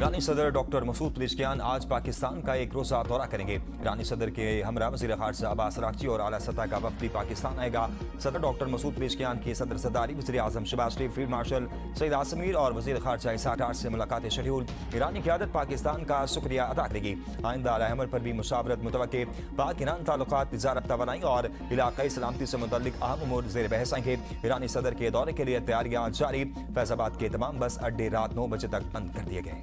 ईरानी सदर doctor Masood Pezeshkian आज पाकिस्तान का एक रोज़ा दौरा करेंगे। ईरानी सदर के हमरा वज़ीर ख़ारजा अब्बास अराग़ची और आला सतह का वफ़द भी पाकिस्तान आएगा। सदर डॉक्टर मसूद पेज़ेश्कियान की सदर सदारी वज़ीर आज़म शहबाज शरीफ, फील्ड मार्शल सईद आसिम मीर और वज़ीर ख़ारजा इसाक डार से मुलाकात शेड्यूल। ईरानी क़यादत पाकिस्तान का शुक्रिया अदा करेगी। आइंदा अलहमर पर भी मुशावरत मुतवक्के। पाक ईरान ताल्लुकात, तिजारत, तवानाई और इलाक़ाई सलामती से मुतल्लिक़ अहम उमूर ज़ेर बहस आएंगे। ईरानी सदर के दौरे के लिए तैयारियां जारी। फैज़ाबाद के तमाम बस अड्डे रात 9 बजे तक बंद कर दिए गए।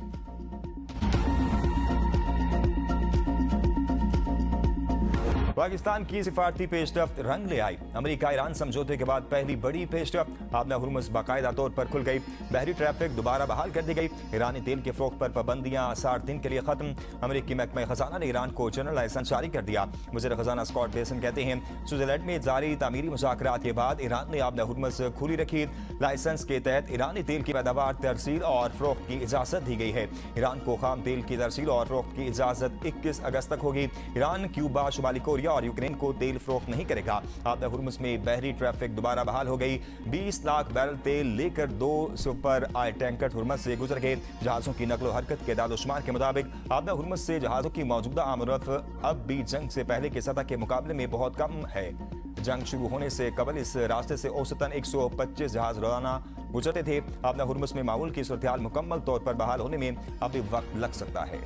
पाकिस्तान की सिफारती पेशरफ्त रंग ले आई। अमेरिका ईरान समझौते के बाद पहली बड़ी पेशरफ्त। आबना हुर्मुज़ बाकायदा तौर पर खुल गई। बहरी ट्रैफिक दोबारा बहाल कर दी गई। ईरानी तेल के फ़रोख्त पर पाबंदियां 60 दिन के लिए खत्म। अमेरिकी महकमा खजाना ने ईरान को जनरल लाइसेंस जारी कर दिया। वज़ीर खजाना स्कॉट बेसन कहते हैं, स्विट्जरलैंड में जारी तामीरी मुज़ाकरात के बाद ईरान ने आबना हुर्मुज़ खुली रखी। लाइसेंस के तहत ईरानी तेल की पैदावार, तरसील और फ़रोख्त की इजाज़त दी गई है। ईरान को खाम तेल की तरसील और फ़रोख्त की इजाज़त 21 अगस्त तक होगी। ईरान, क्यूबा, शुमाली कोरिया और यूक्रेन को तेल फरोख्त नहीं करेगा। आबना हुर्मुज़ में बहरी ट्रैफिक दोबारा बहाल हो गई। 20 लाख बैरल तेल लेकर 2 सुपर आई टैंकर हुर्मुज़ से गुजर गए। जहाजों की नकलो हरकत के दादोशुमार के मुताबिक आबना हुर्मुज़ से जहाजों की मौजूदा आमरफ अब भी जंग से पहले के सतह के मुकाबले में बहुत कम है। जंग शुरू होने से कबल इस रास्ते से औसतन 125 जहाज रोजाना गुजरते थे। आबना हुर्मुज़ में मामूल की सूरत-ए-हाल मुकम्मल तौर पर बहाल होने में अभी वक्त लग सकता है।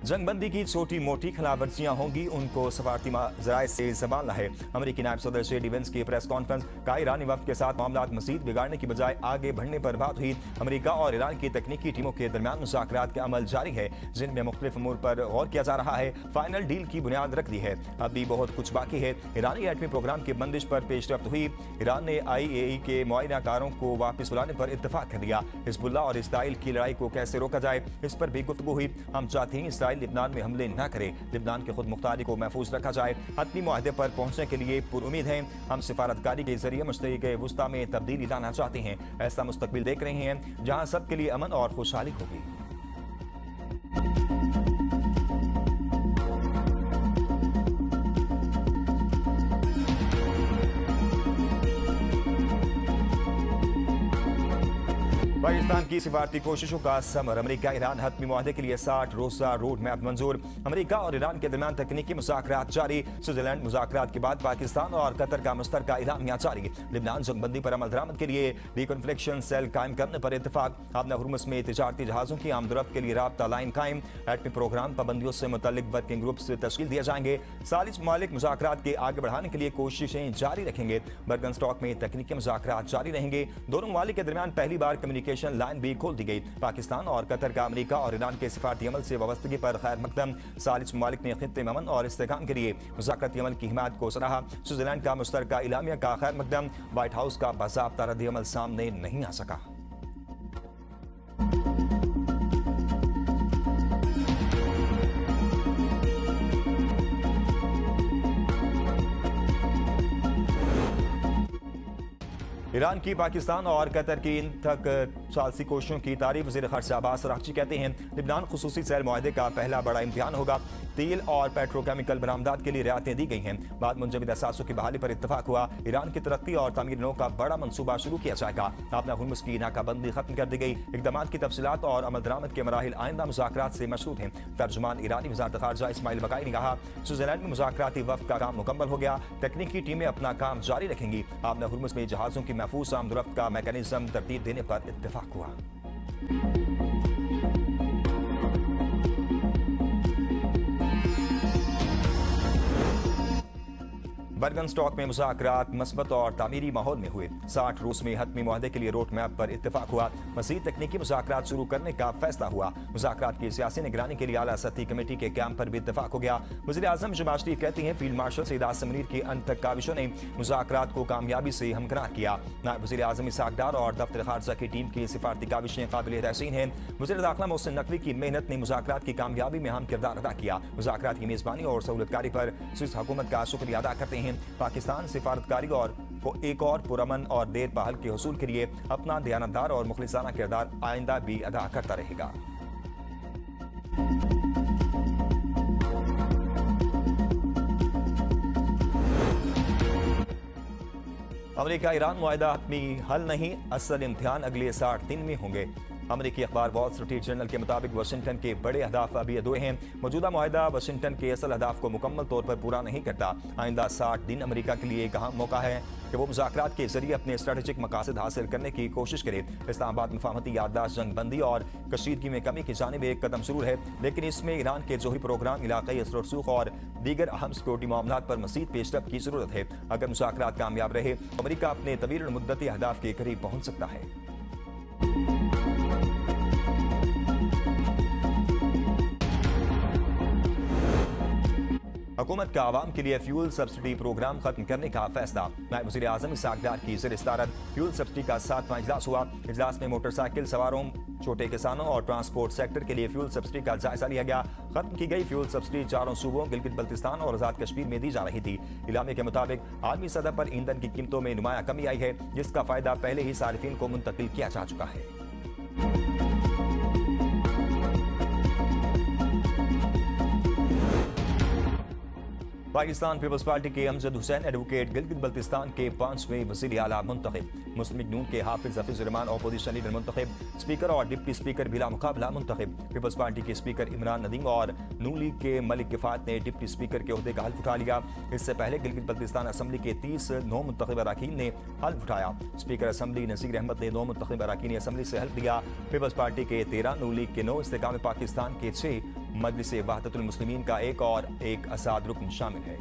जंगबंदी की छोटी मोटी खिलाफवर्जियां होंगी, उनको सफारती ज़राए से संभालना है। अमेरिकी नायब सदर जे डी वेंस की प्रेस कॉन्फ्रेंस का ईरानी वफ़द के साथ मामला मज़ीद बिगाड़ने की बजाय आगे बढ़ने पर बात हुई। अमेरिका और ईरान की तकनीकी टीमों के दरमियान मुज़ाकरात का अमल जारी है, जिनमें मुख्तलिफ अमूर पर गौर किया जा रहा है। फाइनल डील की बुनियाद रख दी है। अभी बहुत कुछ बाकी है। ईरानी एटमी प्रोग्राम की बंदिश पर पेशरफ्त हुई। ईरान ने IAEA के मुआयनाकारों को वापस बुलाने पर इत्तफाक कर लिया। हिज़्बुल्लाह और इसराइल की लड़ाई को कैसे रोका जाए, इस पर भी गुफ्तगू हुई। हम चाहते हैं इसराइल लिबनान में हमले न करे, लिबनान के खुद मुख्तारी को महफूज रखा जाए। हतमी मुआहदे पर पहुंचने के लिए पुरुमीद हैं। हम सिफारतकारी के जरिए मुश्तरके वुस्ता में तब्दीली लाना चाहते हैं। ऐसा मुस्तकबिल देख रहे हैं जहां सबके लिए अमन और खुशहाली होगी। पाकिस्तान की सिफारती कोशिशों का समर। अमेरिका ईरान हतमी मुआहदे के लिए 60 रोज़ा रोड मैप मंजूर। अमेरिका और ईरान के दरमियान तकनीकी मुज़ाकरात जारी। स्विट्जरलैंड मुज़ाकरात के बाद पाकिस्तान और कतर का मुश्तरका एलामिया जारी। लिबनान जंगबंदी पर अमल दरामद के लिए डिकॉन्फ्लिक्शन सेल कायम करने पर इत्तफाक। आबना हुर्मुज़ में तिजारती जहाज़ों की आमदरफ्त के लिए राब्ता लाइन कायम। एटमी प्रोग्राम पाबंदियों से मुतल्लिक वर्किंग ग्रुप्स तश्कील दिए जाएंगे। सालिस ममालिक मुज़ाकरात के आगे बढ़ाने के लिए कोशिशें जारी रखेंगे। बर्गन स्टॉक में तकनीकी मुज़ाकरात जारी रहेंगे। दोनों ममालिक के दरमियान पहली बार कम्युनिकेशन लाइन भी खोल दी गई। पाकिस्तान और कतर का अमेरिका और ईरान के सिफारती अमल से वाबस्तगी पर खैर मकदम। सालिस ममालिक ने खित्ते में अमन और इस्तेहकाम के लिए मुज़ाकराती अमल की हिमायत को सराहा। स्विट्जरलैंड का मुश्तरका एलामिया का खैर मकदम। व्हाइट हाउस का बाज़ाब्ता रद्द अमल सामने नहीं आ सका। ईरान की पाकिस्तान और कतर की इन तक सालसी कोशिशों की तारीफ वज़ीर ख़ारजा अब्बास अराग़ची कहते हैं, लिबनान खुसूसी सेल मुआहदे का पहला बड़ा इम्तिहान होगा। तेल और पेट्रोकेमिकल बरामदात के लिए रियायतें दी गई हैं। बाद मुंजमद असासों की बहाली पर इत्तफाक हुआ। ईरान की तरक्की और तामीर नौ का बड़ा मनसूबा शुरू किया जाएगा। आबना हुर्मुज़ की नाकाबंदी खत्म कर दी गई। इक़दामात की तफसीलात और अमल दरामद के मराहिल आइंदा मुज़ाकरात से मशरूत हैं। तर्जुमान ईरानी वज़ारत ख़ारजा इस्माइल बक़ाई ने कहा, स्विट्जरलैंड में मुज़ाकराती वफ़द का काम मुकम्मल हो गया। तकनीकी टीमें अपना काम जारी रखेंगी। आबना हुर्मुज़ में जहाज़ों की महफूज आमदरफ्त का मैकेनिज्म तरतीब देने पर इत्तफाक हुआ। बर्गन स्टॉक में मुज़ाकरात मस्बत और तामीरी माहौल में हुए। 60 रूस में हतमी मुआहदे के लिए रोड मैप पर इत्तफाक हुआ। मज़ीद तकनीकी मुज़ाकरात शुरू करने का फैसला हुआ। मुज़ाकरात की सियासी निगरानी के लिए आला सतही कमेटी के कैंप पर भी इत्तफाक हो गया। वज़ीर आज़म शहबाज शरीफ कहती हैं, फील्ड मार्शल सईद आसिम मीर की अन तक काविशों ने मुज़ाकरात को कामयाबी से हमकरार किया। नायब वज़ीर आज़म इसाक डार और दफ्तर ख़ारजा की टीम की सिफारती काविशें काबिल तहसीन हैं। वज़ीर दाखिला मोहसिन नकवी की मेहनत ने मुज़ाकरात की कामयाबी में अहम किरदार अदा किया। मुज़ाकरात की मेज़बानी और सहूलतकारी पर स्विस हुकूमत का शुक्रिया अदा करते हैं। पाकिस्तान सिफारतकारी और को एक और पुरअमन और देर पहल के हसूल के लिए अपना दयानतदार और मुखलिसाना किरदार आइंदा भी अदा करता रहेगा। अमेरिका ईरान मुआहदा हतमी हल नहीं, असल इम्तिहान अगले 60 दिन में होंगे। अमेरिकी अखबार वॉल स्ट्रीट जर्नल के मुताबिक वाशिंगटन के बड़े अहदाफ अभी अधूरे हैं। मौजूदा मुआहदा वाशिंगटन के असल अहदाफ को मुकम्मल तौर पर पूरा नहीं करता। आइंदा 60 दिन अमेरिका के लिए एक अहम मौका है कि वो मुज़ाकरात के जरिए अपने स्ट्रेटेजिक मकासद हासिल करने की कोशिश करे। इस्लामाबाद मफाहमती याददाश्त, जंग बंदी और कशीदगी में कमी की जानिब एक कदम जरूर है, लेकिन इसमें ईरान के जोहरी प्रोग्राम, इलाकाई असर और रसूख और दीगर अहम सिक्योरिटी मामलात पर मज़ीद पेशरफ्त की जरूरत है। अगर मुज़ाकरात कामयाब रहे तो अमेरिका अपने तवील मुद्दती अहदाफ के करीब पहुंच सकता है। हुकूमत का आवाम के लिए फ्यूल सब्सिडी प्रोग्राम खत्म करने का फैसला। नायब वज़ीर आज़म इसहाक डार की ज़ेर-ए-सदारत फ्यूल सब्सिडी का 7वां इजलास हुआ। इजलास में मोटरसाइकिल सवारों, छोटे किसानों और ट्रांसपोर्ट सेक्टर के लिए फ्यूल सब्सिडी का जायजा लिया गया। खत्म की गई फ्यूल सब्सिडी चारों सूबों गिलगित बल्तिस्तान और आजाद कश्मीर में दी जा रही थी। इलामे के मुताबिक आलमी सतह पर ईंधन की कीमतों में नुमाया कमी आई है, जिसका फायदा पहले ही सारिफिन को मुंतकिल किया जा चुका है। पाकिस्तान पीपल्स पार्टी के अमजद हुसैन एडवोकेट गिलगित बल्तिस्तान के 5वें वज़ीर आला मुंतखब। मुस्लिम लीग नून के हाफिज हफीज रहमान अपोजिशन लीडर मुंतखब। स्पीकर और डिप्टी स्पीकर बिला मुकाबला मुंतखब। पीपल्स पार्टी के स्पीकर इमरान नदीम और नून लीग के मलिक किफायत ने डिप्टी स्पीकर के ओहदे का हल्फ उठा लिया। इससे पहले गिलगित बल्तिस्तान असम्बली के 30 नौ मुंतखब अरकान ने हल्फ उठाया। स्पीकर असम्बली नज़ीर अहमद ने 9 मुंतखब अरकान ने असम्बली से हल्फ लिया। पीपल्स पार्टी के 13, नून लीग के 9, इस्तेकाम पाकिस्तान के 6, मजलिस वहदतुल मुस्लिमीन का 1 और एक असाद रुकन शामिल है।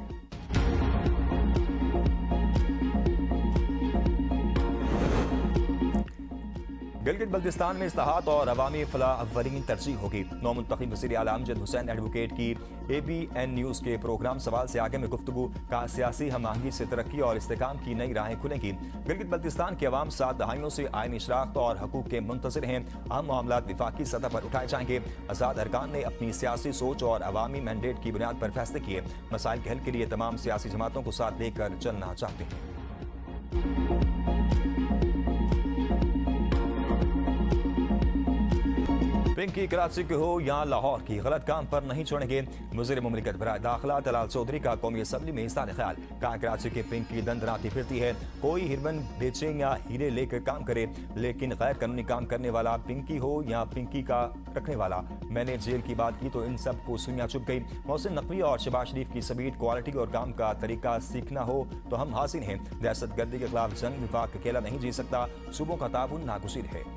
गिलगित बल्तिस्तान में इस्लाहात और अवामी फलाह अव्वलीन तरजीह होगी। नौ मुंतखब वज़ीर आला अमजद हुसैन एडवोकेट की ABN न्यूज़ के प्रोग्राम सवाल से आगे में गुफ्तगू का सियासी हम आहंगी से तरक्की और इस्तेकाम की नई राहें खुलेंगी। गिलगित बल्तिस्तान के अवाम 7 दहाइयों से आईनी शराख्त और हकूक के मुंतज़िर हैं। अहम मामलात विफाकी सतह पर उठाए जाएंगे। आज़ाद अरकान ने अपनी सियासी सोच और अवामी मैंडेट की बुनियाद पर फैसले किए। मसाइल के हल के लिए तमाम सियासी जमातों को साथ लेकर चलना चाहते हैं। पिंकी कराची के हो या लाहौर की, गलत काम पर नहीं छोड़ेंगे। वज़ीर मुमलिकत बराए दाखिला तलाल चौधरी का कौमी असम्बली में इज़हार ख्याल। कहा कराची के पिंकी दंदराती फिरती है। कोई हिरमन बेचे या हीरे लेकर काम करे, लेकिन गैर कानूनी काम करने वाला पिंकी हो या पिंकी का रखने वाला। मैंने जेल की बात की तो इन सब को सुनिया चुप गई। मोहसिन नकवी और शहबाज शरीफ की सबीट, क्वालिटी और काम का तरीका सीखना हो तो हम हासिल हैं। दहशत गर्दी के खिलाफ जंग विफाक अकेला नहीं जी सकता। सूबों का ताउन नागुज़ीर है।